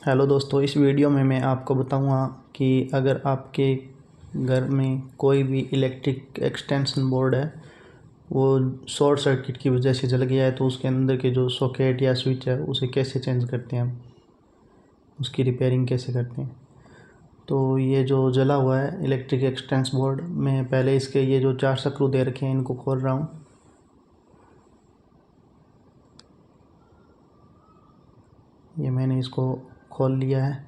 Hello दोस्तों, इस video में मैं आपको बताऊंगा कि अगर आपके घर में कोई भी इलेक्ट्रिक एक्सटेंशन बोर्ड है वो शॉर्ट सर्किट की वजह से जल गया है तो उसके अंदर के जो सॉकेट या स्विच है उसे कैसे चेंज करते हैं हम, उसकी रिपेयरिंग कैसे करते हैं। तो ये जो जला हुआ है इलेक्ट्रिक एक्सटेंशन बोर्ड, मैं पहले इसके ये जो 4 स्क्रू दे रखे हैं इनको खोल रहा हूँ। ये मैंने इसको खोल लिया है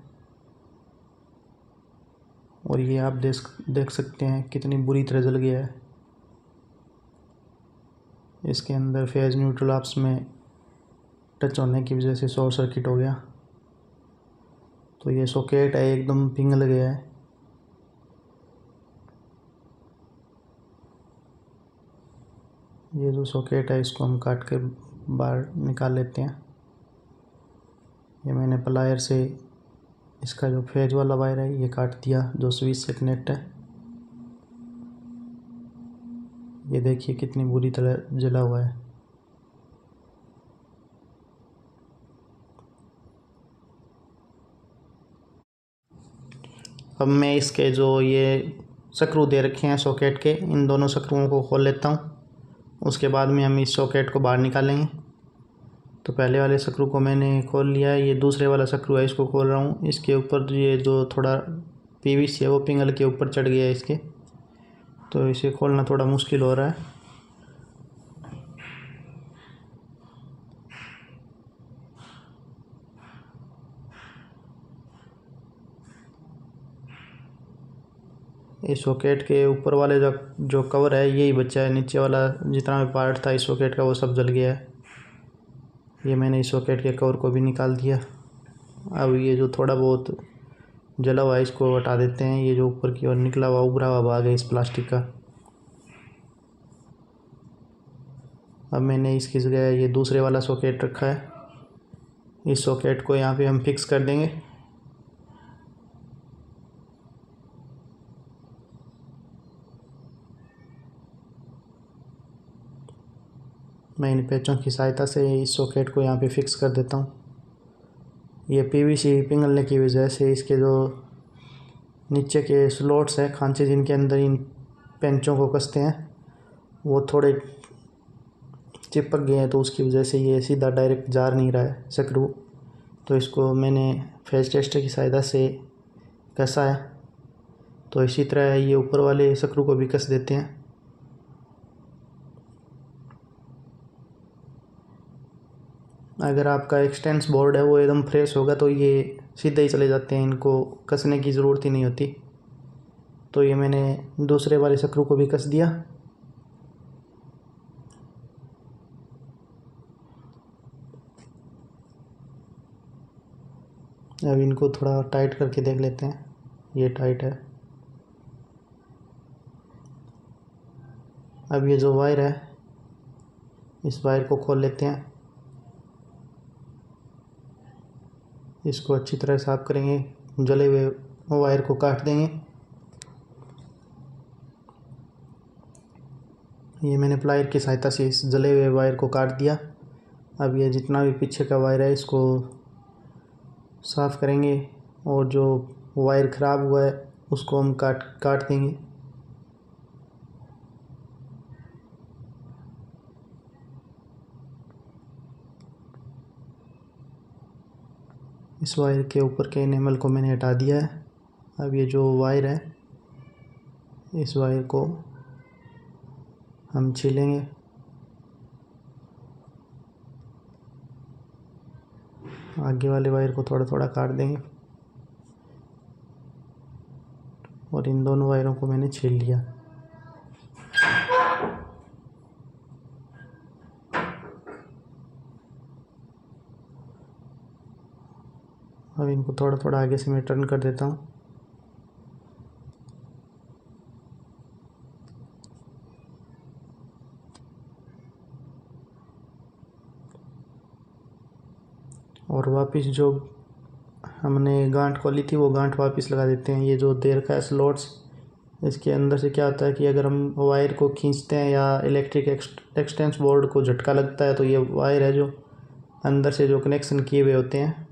और ये आप देख सकते हैं कितनी बुरी तरह जल गया है। इसके अंदर फेज न्यूट्रल आपस में टच होने की वजह से शॉर्ट सर्किट हो गया। तो ये सॉकेट है एकदम पिघल गया है। ये जो सॉकेट है इसको हम काट के बाहर निकाल लेते हैं। ये मैंने प्लायर से इसका जो फेज वाला वायर है ये काट दिया जो स्विच से कनेक्ट है। ये देखिए कितनी बुरी तरह जला हुआ है। अब मैं इसके जो ये स्क्रू दे रखे हैं सॉकेट के, इन दोनों स्क्रूओं को खोल लेता हूँ। उसके बाद में हम इस सॉकेट को बाहर निकालेंगे। तो पहले वाले स्क्रू को मैंने खोल लिया है, ये दूसरे वाला स्क्रू है इसको खोल रहा हूँ। इसके ऊपर ये जो थोड़ा पीवीसी है वो पिंगल के ऊपर चढ़ गया है इसके, तो इसे खोलना थोड़ा मुश्किल हो रहा है। इस सॉकेट के ऊपर वाले जो कवर है यही बचा है, नीचे वाला जितना भी पार्ट था इस सॉकेट का वो सब जल गया है। ये मैंने इस सॉकेट के कवर को भी निकाल दिया। अब ये जो थोड़ा बहुत जला हुआ है इसको हटा देते हैं। ये जो ऊपर की ओर निकला हुआ उभरा हुआ भाग है इस प्लास्टिक का। अब मैंने इसकी जगह ये दूसरे वाला सॉकेट रखा है। इस सॉकेट को यहाँ पे हम फिक्स कर देंगे। मैं इन पेचों की सहायता से इस सॉकेट को यहाँ पे फिक्स कर देता हूँ। ये पीवीसी पिघलने की वजह से इसके जो नीचे के स्लॉट्स हैं, खांचे जिनके अंदर इन पेंचों को कसते हैं, वो थोड़े चिपक गए हैं, तो उसकी वजह से ये सीधा डायरेक्ट जा नहीं रहा है स्क्रू। तो इसको मैंने फेज टेस्टर की सहायता से कसा है। तो इसी तरह ये ऊपर वाले स्क्रू को भी कस देते हैं। अगर आपका एक्सटेंस बोर्ड है वो एकदम फ्रेश होगा तो ये सीधे ही चले जाते हैं, इनको कसने की ज़रूरत ही नहीं होती। तो ये मैंने दूसरे वाले स्क्रू को भी कस दिया। अब इनको थोड़ा टाइट करके देख लेते हैं। ये टाइट है। अब ये जो वायर है इस वायर को खोल लेते हैं। इसको अच्छी तरह साफ करेंगे, जले हुए वायर को काट देंगे। ये मैंने प्लायर की सहायता से इस जले हुए वायर को काट दिया। अब ये जितना भी पीछे का वायर है इसको साफ़ करेंगे और जो वायर ख़राब हुआ है उसको हम काट देंगे। इस वायर के ऊपर के एनेमल को मैंने हटा दिया है। अब ये जो वायर है इस वायर को हम छीलेंगे। आगे वाले वायर को थोड़ा थोड़ा काट देंगे और इन दोनों वायरों को मैंने छील लिया। अब इनको थोड़ा थोड़ा आगे से मैं टर्न कर देता हूँ। और वापस जो हमने गांठ खोली थी वो गांठ वापस लगा देते हैं। ये जो दे रखा है स्लॉट्स, इसके अंदर से क्या होता है कि अगर हम वायर को खींचते हैं या इलेक्ट्रिक एक्सटेंस बोर्ड को झटका लगता है तो ये वायर है जो अंदर से जो कनेक्शन किए हुए होते हैं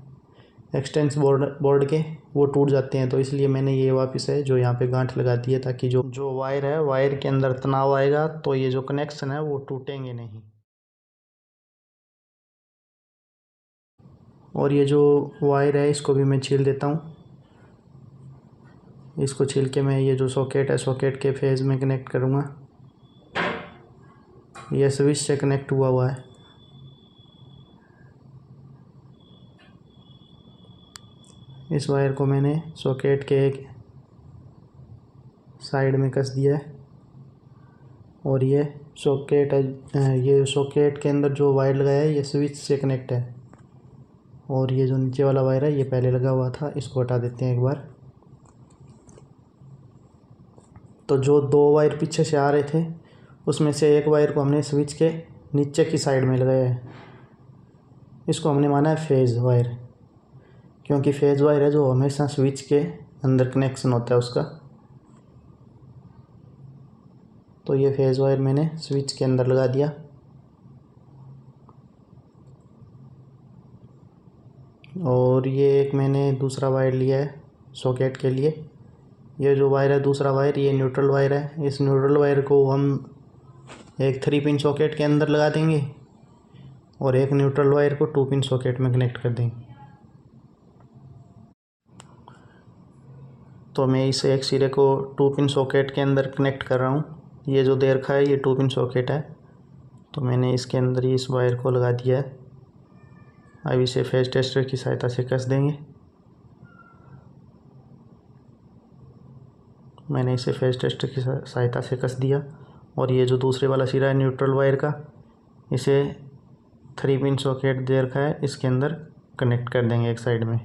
एक्सटेंस बोर्ड के वो टूट जाते हैं। तो इसलिए मैंने ये वापस है जो यहाँ पे गांठ लगा दी है, ताकि जो वायर है, वायर के अंदर तनाव आएगा तो ये जो कनेक्शन है वो टूटेंगे नहीं। और ये जो वायर है इसको भी मैं छील देता हूँ। इसको छील के मैं ये जो सॉकेट है, सॉकेट के फेज में कनेक्ट करूँगा। ये स्विच से कनेक्ट हुआ है। इस वायर को मैंने सॉकेट के एक साइड में कस दिया है। और ये सॉकेट के अंदर जो वायर लगाया है ये स्विच से कनेक्ट है। और ये जो नीचे वाला वायर है ये पहले लगा हुआ था, इसको हटा देते हैं एक बार। तो जो 2 वायर पीछे से आ रहे थे उसमें से एक वायर को हमने स्विच के नीचे की साइड में लगाया है। इसको हमने माना है फेज़ वायर, क्योंकि फेज़ वायर है जो हमेशा स्विच के अंदर कनेक्शन होता है उसका। तो ये फेज़ वायर मैंने स्विच के अंदर लगा दिया। और ये एक मैंने दूसरा वायर लिया है सॉकेट के लिए। ये जो वायर है दूसरा वायर, ये न्यूट्रल वायर है। इस न्यूट्रल वायर को हम एक 3 पिन सॉकेट के अंदर लगा देंगे और एक न्यूट्रल वायर को 2 पिन सॉकेट में कनेक्ट कर देंगे। तो मैं इस एक सिरे को 2 पिन सॉकेट के अंदर कनेक्ट कर रहा हूँ। ये जो दे रखा है ये 2 पिन सॉकेट है, तो मैंने इसके अंदर ही इस वायर को लगा दिया है। अब इसे फेज टेस्टर की सहायता से कस देंगे। मैंने इसे फेज टेस्टर की सहायता से कस दिया। और ये जो दूसरे वाला सिरा है न्यूट्रल वायर का, इसे 3 पिन सॉकेट दे रखा है, इसके अंदर कनेक्ट कर देंगे एक साइड में।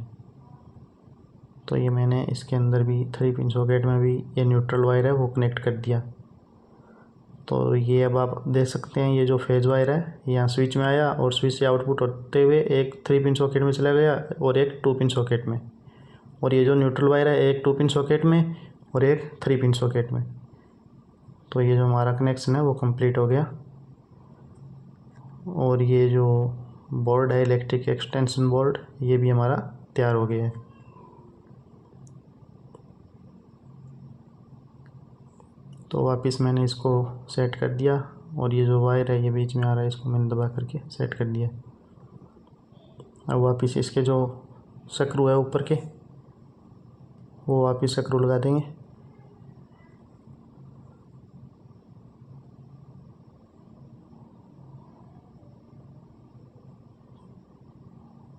तो ये मैंने इसके अंदर भी 3 पिन सॉकेट में भी ये न्यूट्रल वायर है वो कनेक्ट कर दिया। तो ये अब आप देख सकते हैं ये जो फेज वायर है यहाँ स्विच में आया और स्विच से आउटपुट होते हुए एक 3 पिन सॉकेट में चला गया और एक 2 पिन सॉकेट में। और ये जो न्यूट्रल वायर है एक 2 पिन सॉकेट में और एक 3 पिन सॉकेट में। तो ये जो हमारा कनेक्शन है वो कंप्लीट हो गया। और ये जो बोर्ड है इलेक्ट्रिक एक्सटेंशन बोर्ड, ये भी हमारा तैयार हो गया है। तो वापस मैंने इसको सेट कर दिया और ये जो वायर है ये बीच में आ रहा है, इसको मैंने दबा करके सेट कर दिया। अब वापस इसके जो स्क्रू है ऊपर के वो वापस स्क्रू लगा देंगे।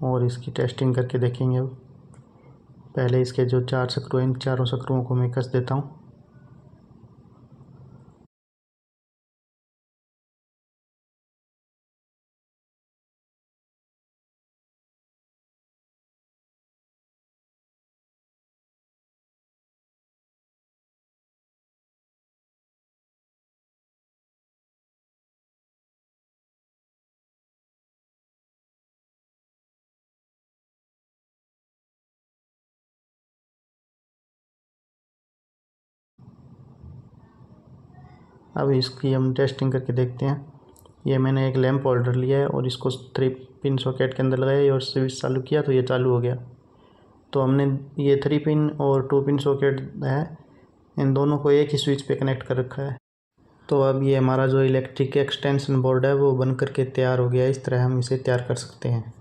और इसकी टेस्टिंग करके देखेंगे। अब पहले इसके जो 4 स्क्रू हैं, इन चारों स्क्रूओं को मैं कस देता हूँ। अब इसकी हम टेस्टिंग करके देखते हैं। ये मैंने एक लैंप होल्डर लिया है और इसको 3 पिन सॉकेट के अंदर लगाया और स्विच चालू किया तो ये चालू हो गया। तो हमने ये 3 पिन और 2 पिन सॉकेट है, इन दोनों को एक ही स्विच पे कनेक्ट कर रखा है। तो अब ये हमारा जो इलेक्ट्रिक एक्सटेंशन बोर्ड है वो बन करके तैयार हो गया है। इस तरह हम इसे तैयार कर सकते हैं।